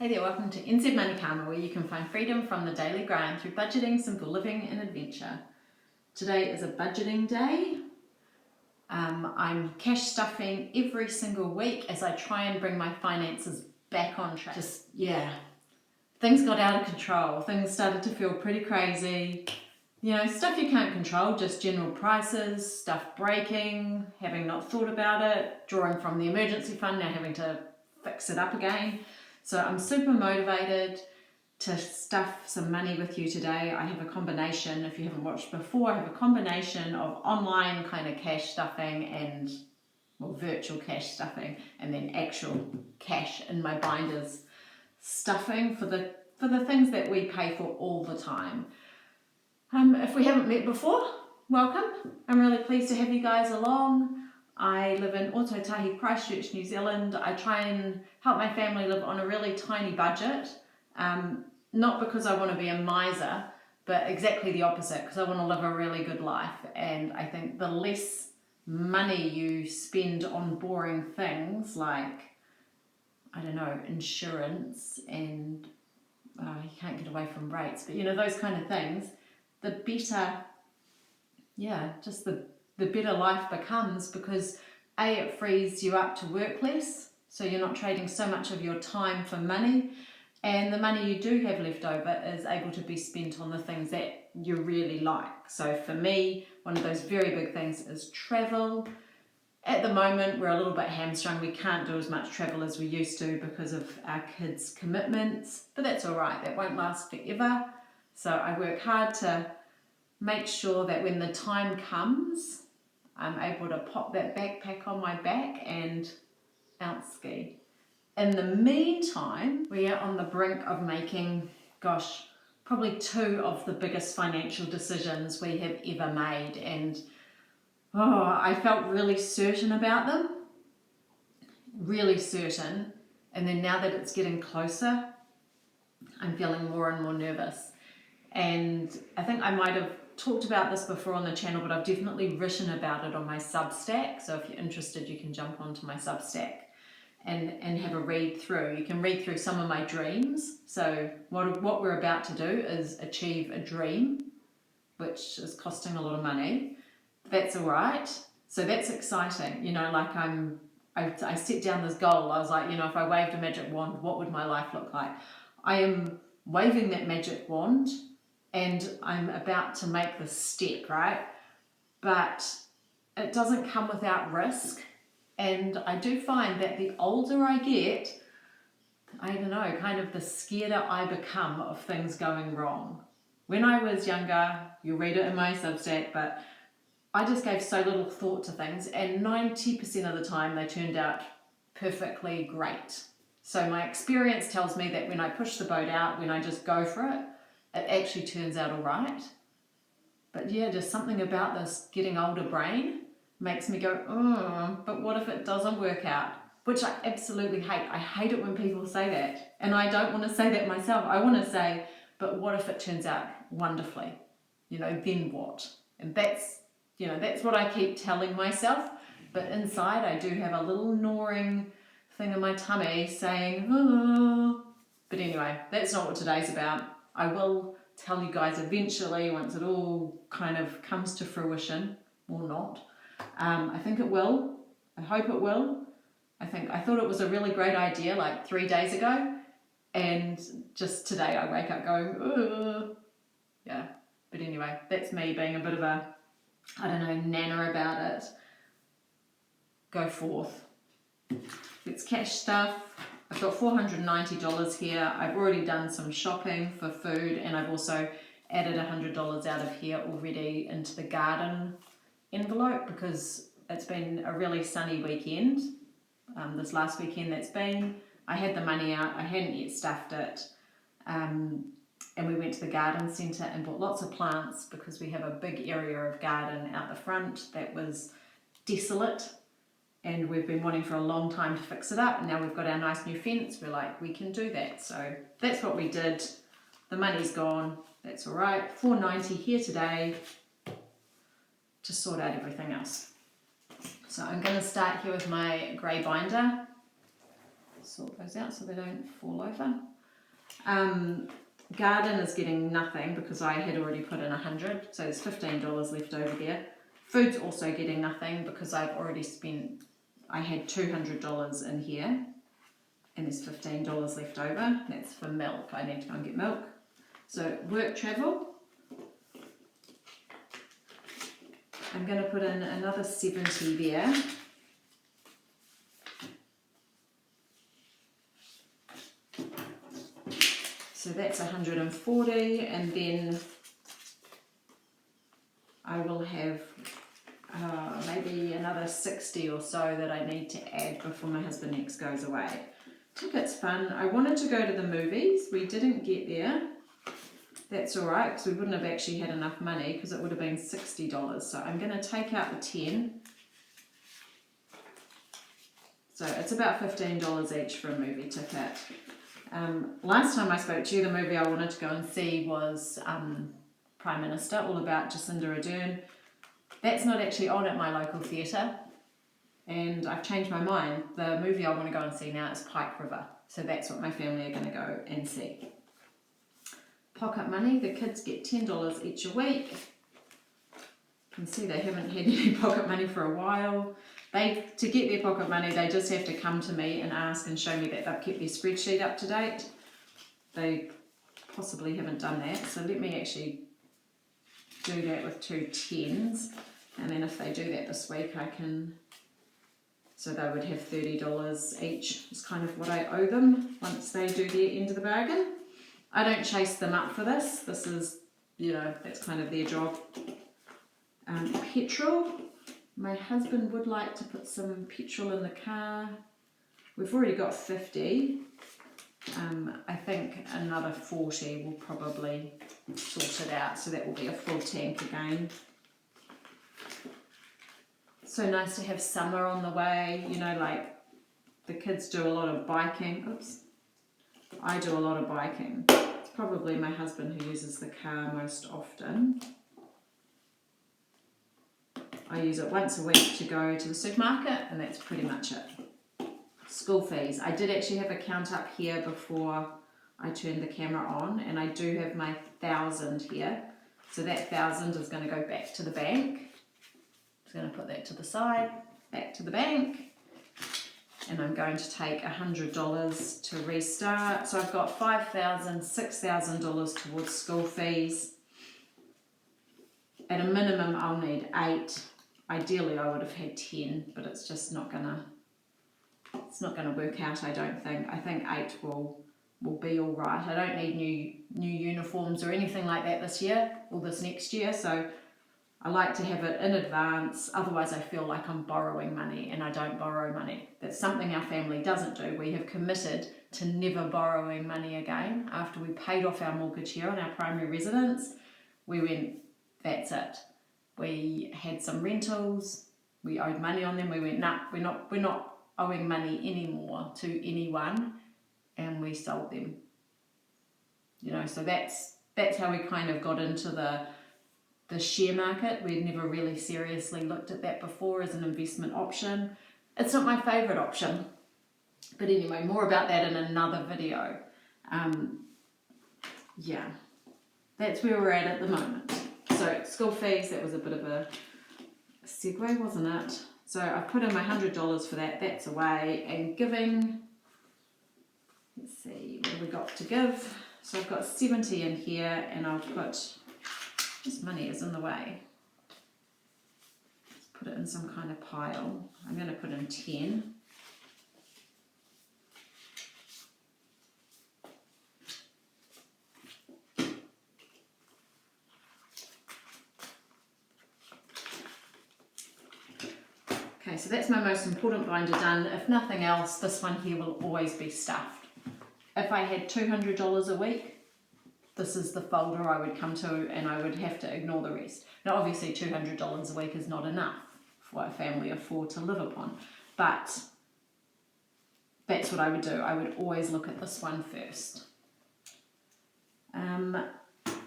Hey there, welcome to NZ Money Karma, where you can find freedom from the daily grind through budgeting, simple living and adventure. Today is a budgeting day. I'm cash stuffing every single week as I try and bring my finances back on track. Things got out of control. Things started to feel pretty crazy. You know, stuff you can't control, just general prices, stuff breaking, having not thought about it, drawing from the emergency fund, now having to fix it up again. So I'm super motivated to stuff some money with you today. I have a combination, if you haven't watched before, I have a combination of online kind of cash stuffing and, well, virtual cash stuffing, and then actual cash in my binders stuffing for the things that we pay for all the time. If we haven't met before, welcome. I'm really pleased to have you guys along. I live in Ototahi, Christchurch, New Zealand. I try and help my family live on a really tiny budget, not because I want to be a miser, but exactly the opposite, because I want to live a really good life. And I think the less money you spend on boring things like, I don't know, insurance and you can't get away from rates, but you know, those kind of things, the better, just the better life becomes, because A, it frees you up to work less, so you're not trading so much of your time for money, and the money you do have left over is able to be spent on the things that you really like. So for me, one of those very big things is travel. At the moment, we're a little bit hamstrung. We can't do as much travel as we used to because of our kids' commitments, but that's all right. That won't last forever. So I work hard to make sure that when the time comes, I'm able to pop that backpack on my back and out ski. In the meantime, we are on the brink of making, probably two of the biggest financial decisions we have ever made. And I felt really certain about them, really certain. And then now that it's getting closer, I'm feeling more and more nervous. And I think I might have talked about this before on the channel, but I've definitely written about it on my Substack. So if you're interested, you can jump onto my Substack and have a read through. You can read through some of my dreams. So what we're about to do is achieve a dream, which is costing a lot of money. That's all right. So that's exciting. You know, like I set down this goal. I was like, you know, if I waved a magic wand, what would my life look like? I am waving that magic wand, and I'm about to make this step, right? But it doesn't come without risk. And I do find that the older I get, I don't know, kind of the scareder I become of things going wrong. When I was younger, you'll read it in my Substack, but I just gave so little thought to things, and 90% of the time they turned out perfectly great. So my experience tells me that when I push the boat out, when I just go for it, it actually turns out all right. But yeah, just something about this getting older brain makes me go, but what if it doesn't work out? Which I absolutely hate. I hate it when people say that. And I don't want to say that myself. I want to say, but what if it turns out wonderfully? You know, then what? And that's what I keep telling myself. But inside I do have a little gnawing thing in my tummy saying, oh. But anyway, that's not what today's about. I will tell you guys eventually once it all kind of comes to fruition, or not. I think it will. I hope it will. I thought it was a really great idea like 3 days ago, and just today I wake up going, ugh. Yeah. But anyway, that's me being a bit of a, I don't know, nana about it. Go forth. Let's cash stuff. I've got $490 here. I've already done some shopping for food, and I've also added $100 out of here already into the garden envelope, because it's been a really sunny weekend. This last weekend that's been, I had the money out, I hadn't yet stuffed it, and we went to the garden centre and bought lots of plants, because we have a big area of garden out the front that was desolate. And we've been wanting for a long time to fix it up, and now we've got our nice new fence. We're like, we can do that. So that's what we did. The money's gone. That's all right. $490 here today to sort out everything else. So I'm going to start here with my grey binder. sort those out so they don't fall over. Garden is getting nothing because I had already put in 100, so there's $15 left over there. Food's also getting nothing because I've already spent, I had $200 in here, and there's $15 left over. That's for milk. I need to go and get milk. So work travel, I'm going to put in another 70 there. So that's 140, and then I will have maybe another 60 or so that I need to add before my husband next goes away. Tickets fun. I wanted to go to the movies. We didn't get there. That's all right, because we wouldn't have actually had enough money because it would have been $60. So I'm going to take out the 10. So it's about $15 each for a movie ticket. Last time I spoke to you, the movie I wanted to go and see was Prime Minister, all about Jacinda Ardern. That's not actually on at my local theatre, and I've changed my mind. The movie I want to go and see now is Pike River, so that's what my family are going to go and see. Pocket money, the kids get $10 each a week. You can see they haven't had any pocket money for a while. To get their pocket money, they just have to come to me and ask and show me that they've kept their spreadsheet up to date. They possibly haven't done that, so let me actually do that with 2 10s, and then if they do that this week I can, so they would have $30 each is kind of what I owe them once they do their end of the bargain. I don't chase them up for this. This is, you know, that's kind of their job. Petrol. My husband would like to put some petrol in the car. We've already got 50. I think another 40 will probably sort it out, so that will be a full tank again. So nice to have summer on the way, you know, like the kids do a lot of biking. Oops. I do a lot of biking. It's probably my husband who uses the car most often. I use it once a week to go to the supermarket, and that's pretty much it. School fees. I did actually have a count up here before I turned the camera on, and I do have my 1,000 here. So that 1,000 is going to go back to the bank. I'm going to put that to the side, back to the bank. And I'm going to take $100 to restart. So I've got $5,000, $6,000 towards school fees. At a minimum, I'll need 8. Ideally, I would have had 10, but it's just not gonna work out. I don't think. I think 8 will be all right. I don't need new uniforms or anything like that this year or this next year. So I like to have it in advance, otherwise I feel like I'm borrowing money, and I don't borrow money. That's something our family doesn't do. We have committed to never borrowing money again. After we paid off our mortgage here on our primary residence, we went, that's it. We had some rentals, we owed money on them, we went, nah, we're not owing money anymore to anyone, and we sold them. You know, so that's how we kind of got into the share market. We'd never really seriously looked at that before as an investment option. It's not my favourite option. But anyway, more about that in another video. Yeah, that's where we're at the moment. So school fees, that was a bit of a segue, wasn't it? So I've put in my $100 for that, that's away. And giving, let's see, what have we got to give? So I've got 70 in here, and I'll put, this money is in the way. Let's put it in some kind of pile. I'm going to put in 10. Okay, so that's my most important binder done. If nothing else, this one here will always be stuffed. If I had $200 a week, this is the folder I would come to, and I would have to ignore the rest. Now obviously $200 a week is not enough for a family of 4 to live upon, but that's what I would do. I would always look at this one first.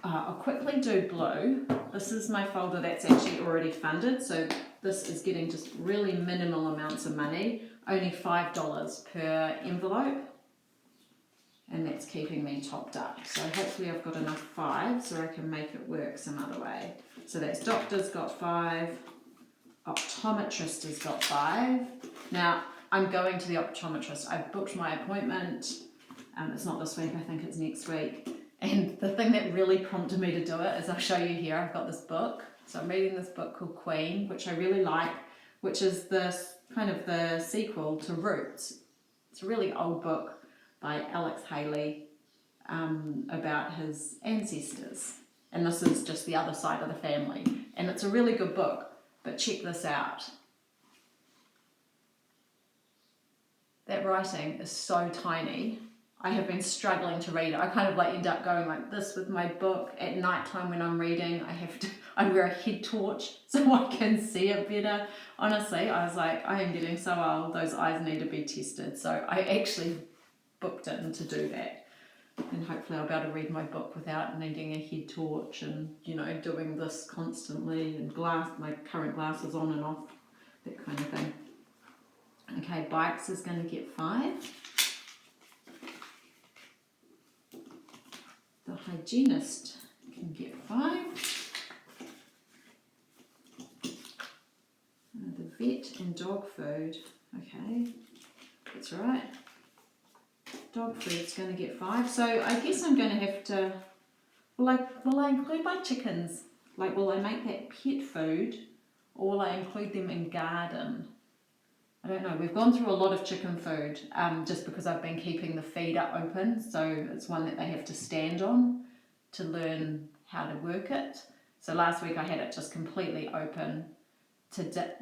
I'll quickly do blue. This is my folder that's actually already funded, so this is getting just really minimal amounts of money, only $5 per envelope, and that's keeping me topped up. So hopefully I've got enough 5 so I can make it work some other way. So that's doctor's got 5, optometrist has got 5. Now I'm going to the optometrist. I've booked my appointment. It's not this week, I think it's next week. And the thing that really prompted me to do it is, I'll show you here, I've got this book. So I'm reading this book called Queen, which I really like, which is the kind of the sequel to Roots. It's a really old book by Alex Haley about his ancestors. And this is just the other side of the family. And it's a really good book, but check this out. That writing is so tiny. I have been struggling to read it. I kind of like end up going like this with my book at night time when I'm reading. I wear a head torch so I can see it better. Honestly, I was like, I am getting so old, those eyes need to be tested. So I actually booked in to do that. And hopefully I'll be able to read my book without needing a head torch and, you know, doing this constantly, and my current glasses on and off, that kind of thing. Okay, bikes is going to get 5. The hygienist can get 5. The vet and dog food, okay, that's right. Dog food's going to get 5. So I guess I'm going to have to, will I include my chickens? Like, will I make that pet food, or will I include them in garden? I don't know. We've gone through a lot of chicken food just because I've been keeping the feeder open. So it's one that they have to stand on to learn how to work it. So last week I had it just completely open.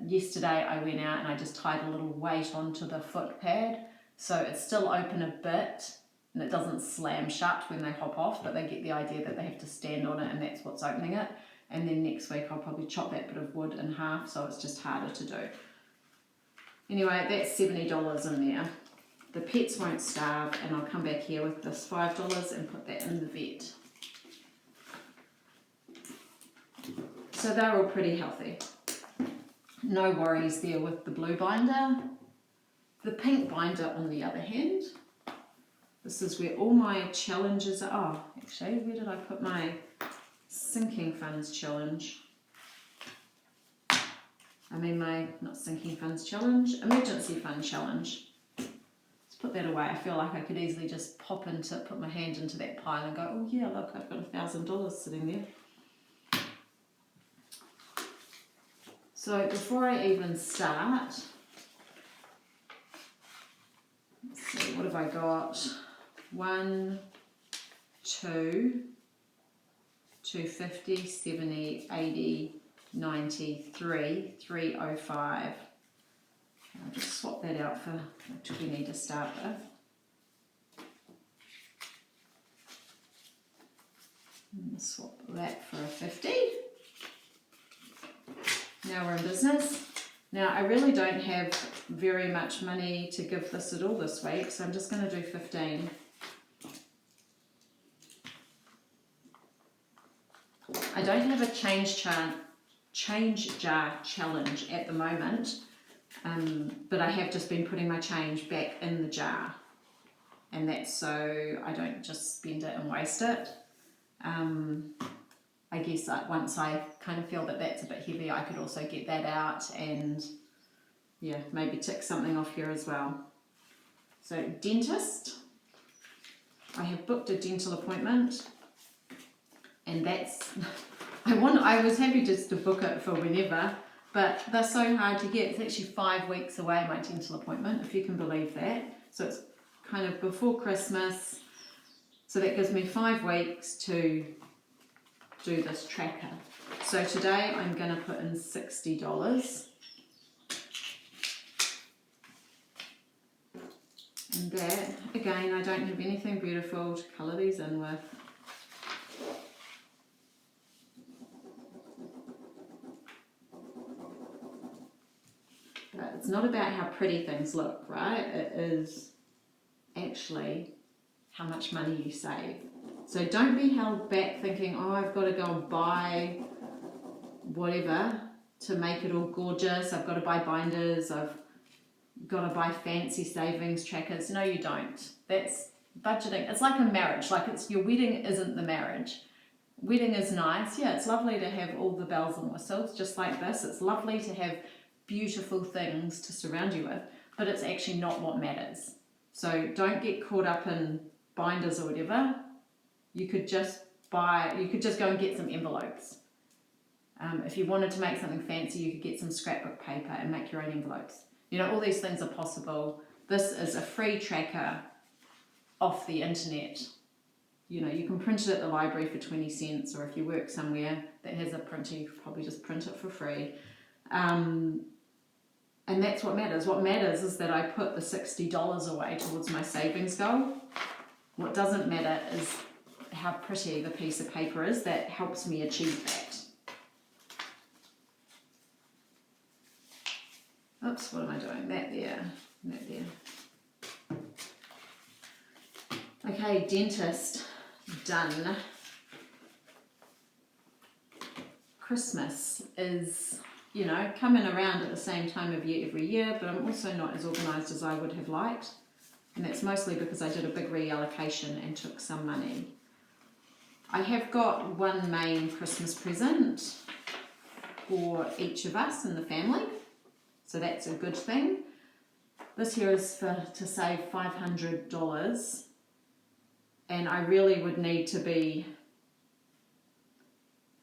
Yesterday I went out and I just tied a little weight onto the foot pad. So it's still open a bit and it doesn't slam shut when they hop off, but they get the idea that they have to stand on it and that's what's opening it. And then next week I'll probably chop that bit of wood in half so it's just harder to do. Anyway, that's $70 in there. The pets won't starve, and I'll come back here with this $5 and put that in the vet. So they're all pretty healthy. No worries there with the blue binder. The pink binder, on the other hand, this is where all my challenges are. Oh, actually, where did I put my sinking funds challenge? I mean my, not sinking funds challenge, emergency fund challenge. Let's put that away. I feel like I could easily just put my hand into that pile and go, oh yeah, look, I've got $1,000 sitting there. So before I even start, let's see, what have I got? 1, 2, 250, 70, 80, 93, 305. I'll just swap that out for what we need to start with. And swap that for a 50. Now we're in business. Now I really don't have very much money to give this at all this week, so I'm just going to do 15. I don't have a change jar challenge at the moment, but I have just been putting my change back in the jar, and that's so I don't just spend it and waste it. I guess once I kind of feel that that's a bit heavy, I could also get that out and yeah, maybe tick something off here as well. So dentist, I have booked a dental appointment, and that's I was happy just to book it for whenever, but they're so hard to get. It's actually 5 weeks away, my dental appointment, if you can believe that. So it's kind of before Christmas, so that gives me 5 weeks to do this tracker. So today I'm going to put in $60, and that, again, I don't have anything beautiful to colour these in with. But it's not about how pretty things look, right? It is actually how much money you save. So don't be held back thinking, oh, I've got to go and buy whatever to make it all gorgeous. I've got to buy binders, I've got to buy fancy savings trackers. No, you don't. That's budgeting. It's like a marriage. Like, it's your wedding isn't the marriage. Wedding is nice. Yeah, it's lovely to have all the bells and whistles, just like this. It's lovely to have beautiful things to surround you with, but it's actually not what matters. So don't get caught up in binders or whatever. You could just go and get some envelopes. If you wanted to make something fancy, you could get some scrapbook paper and make your own envelopes. You know, all these things are possible. This is a free tracker off the internet. You know, you can print it at the library for 20 cents, or if you work somewhere that has a printer, you could probably just print it for free. And that's what matters. What matters is that I put the $60 away towards my savings goal. What doesn't matter is how pretty the piece of paper is that helps me achieve that. Oops, what am I doing? That there, that there. Okay, dentist, done. Christmas is, you know, coming around at the same time of year every year, but I'm also not as organised as I would have liked. And that's mostly because I did a big reallocation and took some money. I have got one main Christmas present for each of us in the family, so that's a good thing. This here is to save $500, and I really would need to be,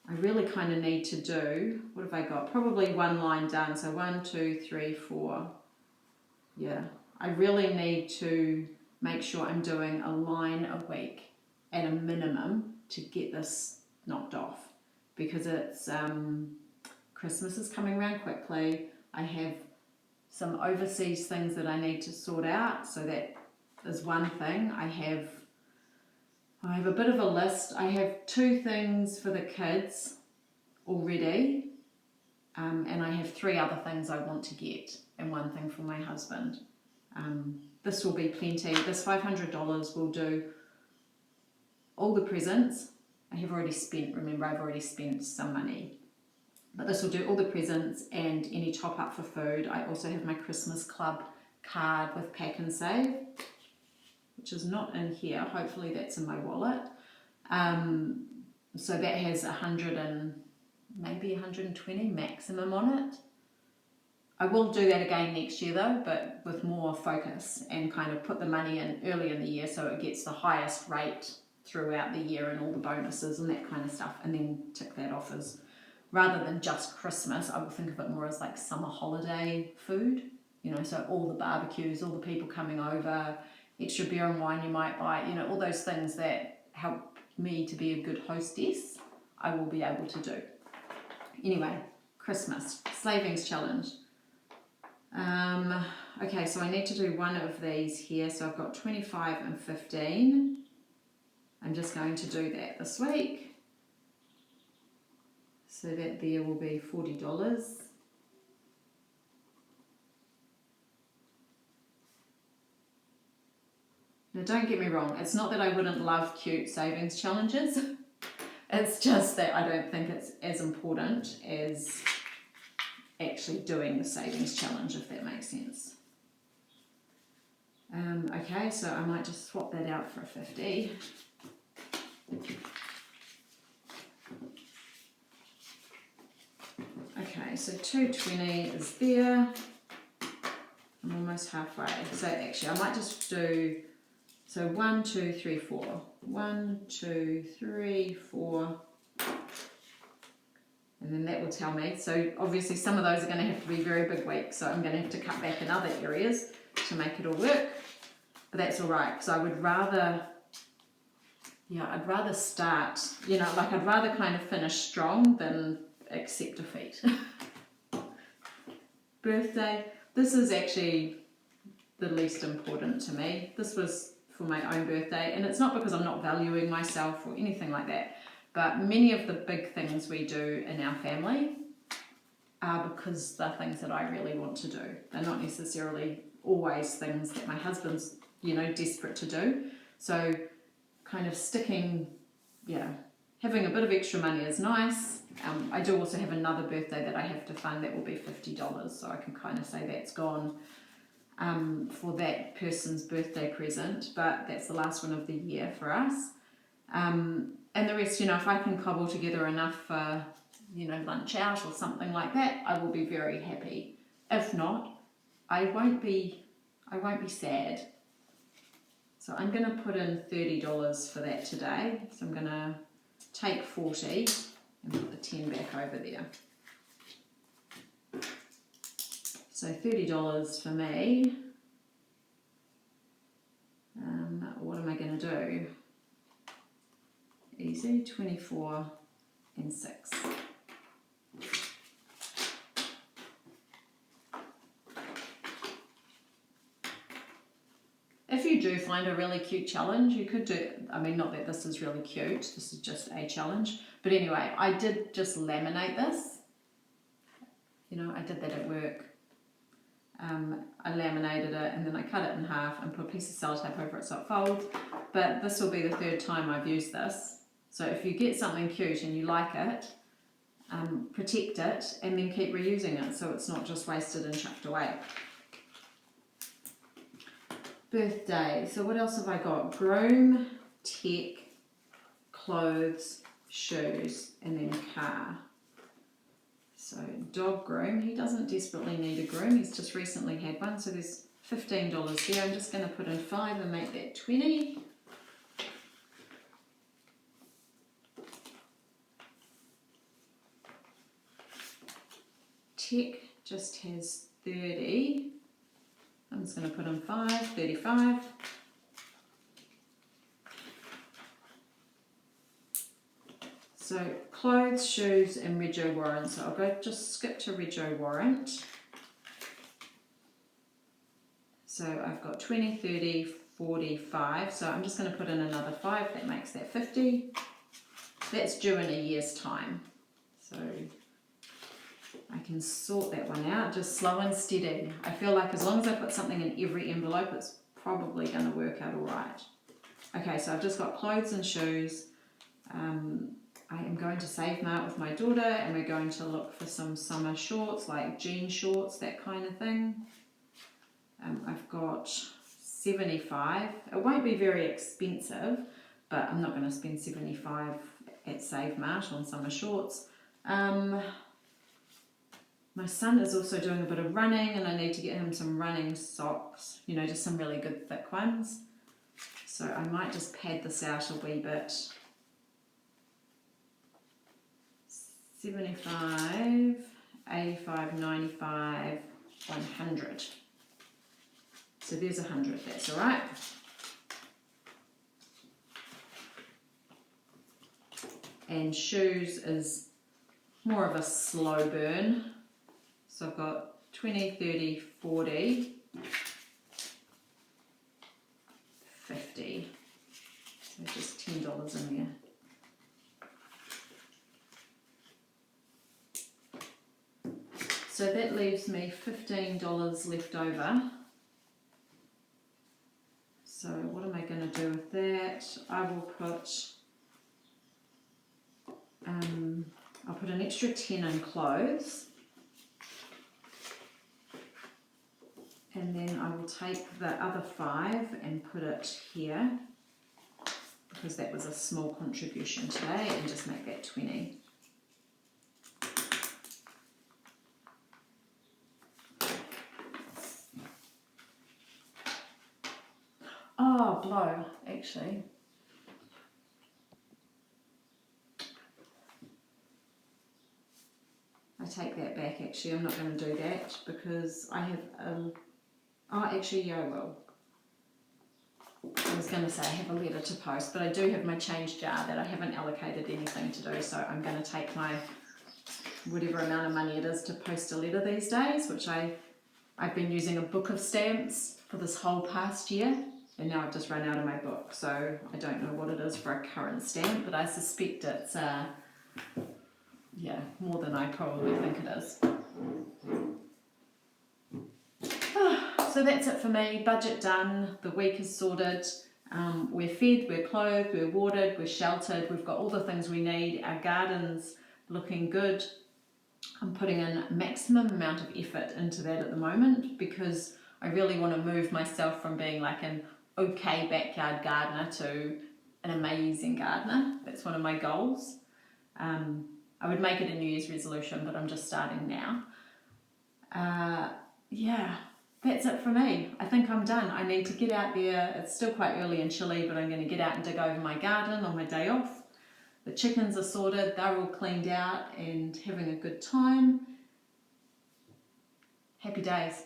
I really kind of need to do, what have I got? Probably one line done, so 1, 2, 3, 4, yeah. I really need to make sure I'm doing a line a week at a minimum to get this knocked off, because it's Christmas is coming around quickly. I have some overseas things that I need to sort out, so that is one thing. I have a bit of a list. I have 2 things for the kids already, and I have 3 other things I want to get, and 1 thing for my husband. This will be plenty. This $500 will do all the presents. I have already spent, remember, I've already spent some money. But this will do all the presents and any top up for food. I also have my Christmas Club card with Pack and Save, which is not in here. Hopefully that's in my wallet. So that has 100 and maybe 120 maximum on it. I will do that again next year though, but with more focus, and kind of put the money in early in the year so it gets the highest rate throughout the year and all the bonuses and that kind of stuff, and then tick that off as, rather than just Christmas, I will think of it more as like summer holiday food, you know, so all the barbecues, all the people coming over, extra beer and wine you might buy, you know, all those things that help me to be a good hostess, I will be able to do. Anyway, Christmas, savings challenge. Okay, so I need to do one of these here, so I've got 25 and 15. I'm just going to do that this week. So that there will be $40. Now don't get me wrong, it's not that I wouldn't love cute savings challenges. It's just that I don't think it's as important as actually doing the savings challenge, if that makes sense. Okay, so I might just swap that out for a 50. Okay, so 220 is there. I'm almost halfway. So actually I might just do, so 1, 2, 3, 4. 1, 2, 3, 4. And then that will tell me. So obviously some of those are going to have to be very big weeks, so I'm going to have to cut back in other areas to make it all work. But that's all right, because I would rather, I'd rather start, I'd rather kind of finish strong than accept defeat. Birthday, this is actually the least important to me. This was for my own birthday, and it's not because I'm not valuing myself or anything like that, but many of the big things we do in our family are because they're things that I really want to do. They're not necessarily always things that my husband's, desperate to do. So kind of sticking, having a bit of extra money is nice. I do also have another birthday that I have to fund that will be $50, so I can kind of say that's gone for that person's birthday present, but that's the last one of the year for us. And the rest, if I can cobble together enough for, lunch out or something like that, I will be very happy. If not, I won't be sad. So I'm going to put in $30 for that today. So I'm going to take 40 and put the 10 back over there. So $30 for me. What am I going to do? Easy, 24 and 6. If you do find a really cute challenge, you could do, not that this is really cute, this is just a challenge. But anyway, I did just laminate this. I did that at work. I laminated it and then I cut it in half and put a piece of sellotape over it so it folds. But this will be the 3rd time I've used this. So if you get something cute and you like it, protect it and then keep reusing it so it's not just wasted and chucked away. Birthday. So what else have I got? Groom, tech, clothes, shoes, and then car. So dog groom, he doesn't desperately need a groom, he's just recently had one, so there's $15 there. I'm just going to put in 5 and make that 20. Tech just has 30. I'm just going to put in 5, 35. So clothes, shoes and rego warrant. So I'll just skip to rego warrant. So I've got 20, 30, 45. So I'm just going to put in another 5. That makes that 50. That's due in a year's time. So I can sort that one out, just slow and steady. I feel like as long as I put something in every envelope, it's probably going to work out all right. Okay, so I've just got clothes and shoes. I am going to Save Mart with my daughter and we're going to look for some summer shorts, like jean shorts, that kind of thing. I've got 75. It won't be very expensive, but I'm not going to spend 75 at Save Mart on summer shorts. My son is also doing a bit of running and I need to get him some running socks, just some really good thick ones. So I might just pad this out a wee bit. 75, 85, 95, 100. So there's 100, that's all right. And shoes is more of a slow burn. So I've got 20, 30, 40, 50. So just $10 in there. So that leaves me $15 left over. So what am I going to do with that? I will put, I'll put an extra 10 in clothes. And then I will take the other 5 and put it here, because that was a small contribution today, and just make that 20. Oh, blow, actually. I take that back, actually. I'm not going to do that because I have oh, actually, yeah, I will. I was going to say I have a letter to post, but I do have my change jar that I haven't allocated anything to do, so I'm going to take my whatever amount of money it is to post a letter these days, which I've been using a book of stamps for this whole past year, and now I've just run out of my book, so I don't know what it is for a current stamp, but I suspect it's yeah, more than I probably think it is. So that's it for me. Budget done. The week is sorted. We're fed, we're clothed, we're watered, we're sheltered, we've got all the things we need. Our garden's looking good. I'm putting in a maximum amount of effort into that at the moment because I really want to move myself from being like an okay backyard gardener to an amazing gardener. That's one of my goals. I would make it a New Year's resolution, but I'm just starting now. Yeah, that's it for me. I think I'm done. I need to get out there. It's still quite early in Chile, but I'm going to get out and dig over my garden on my day off. The chickens are sorted, they're all cleaned out and having a good time. Happy days.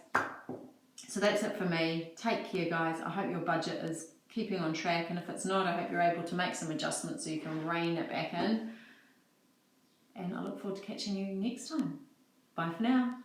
So that's it for me. Take care, guys. I hope your budget is keeping on track, and if it's not, I hope you're able to make some adjustments so you can rein it back in. And I look forward to catching you next time. Bye for now.